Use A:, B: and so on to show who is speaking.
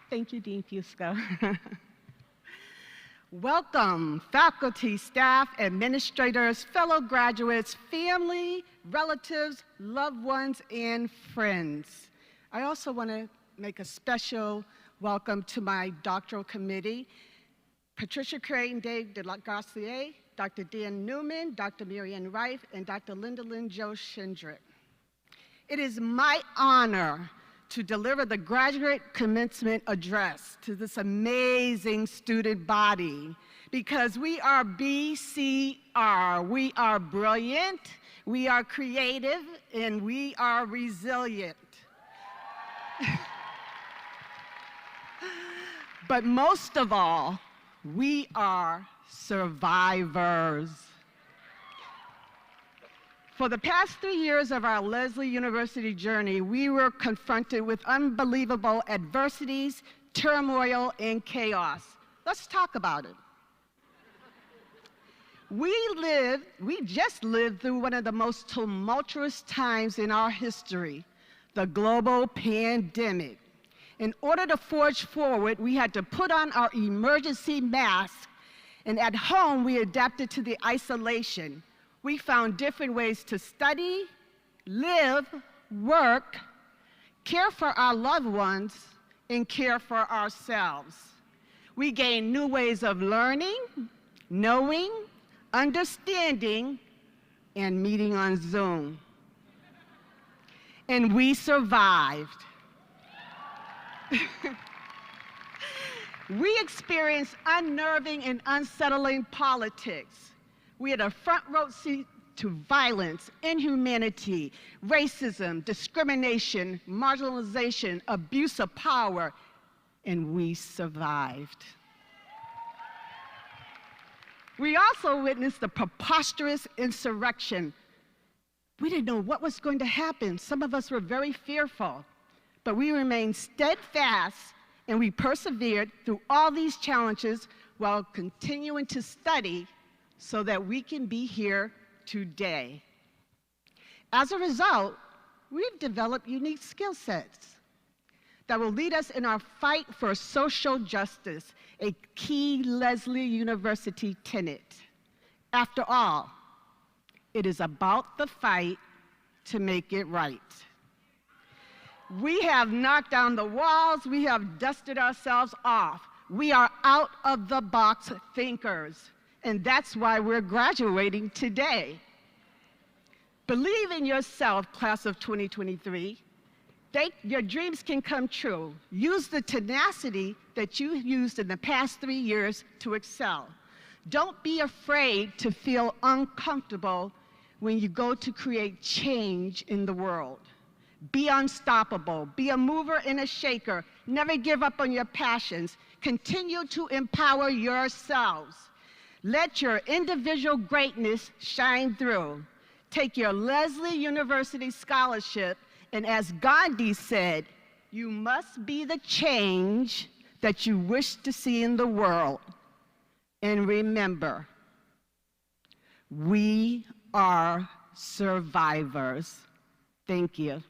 A: Thank you, Dean Fusco. Welcome, faculty, staff, administrators, fellow graduates, family, relatives, loved ones, and friends. I also want to make a special welcome to my doctoral committee, Patricia Creighton, Dave Dyslexia, Dr. Dan Newman, Dr. Marianne Reif, and Dr. Linda Lynn Jo Schindrick. It is my honor to deliver the graduate commencement address to this amazing student body because we are BCR. We are brilliant, we are creative, and we are resilient. But most of all, we are survivors. For the past 3 years of our Lesley University journey, we were confronted with unbelievable adversities, turmoil, and chaos. Let's talk about it. We just lived through one of the most tumultuous times in our history, the global pandemic. In order to forge forward, we had to put on our emergency mask, and at home, we adapted to the isolation. We found different ways to study, live, work, care for our loved ones, and care for ourselves. We gained new ways of learning, knowing, understanding, and meeting on Zoom. And we survived. We experienced unnerving and unsettling politics. We had a front row seat to violence, inhumanity, racism, discrimination, marginalization, abuse of power, and we survived. We also witnessed the preposterous insurrection. We didn't know what was going to happen. Some of us were very fearful, but we remained steadfast and we persevered through all these challenges while continuing to study so that we can be here today. As a result, we've developed unique skill sets that will lead us in our fight for social justice, a key Lesley University tenet. After all, it is about the fight to make it right. We have knocked down the walls, we have dusted ourselves off. We are out-of-the-box thinkers, and that's why we're graduating today. Believe in yourself, class of 2023. Your dreams can come true. Use the tenacity that you used in the past 3 years to excel. Don't be afraid to feel uncomfortable when you go to create change in the world. Be unstoppable. Be a mover and a shaker. Never give up on your passions. Continue to empower yourselves. Let your individual greatness shine through. Take your Lesley University scholarship, and as Gandhi said, you must be the change that you wish to see in the world. And remember, we are survivors. Thank you.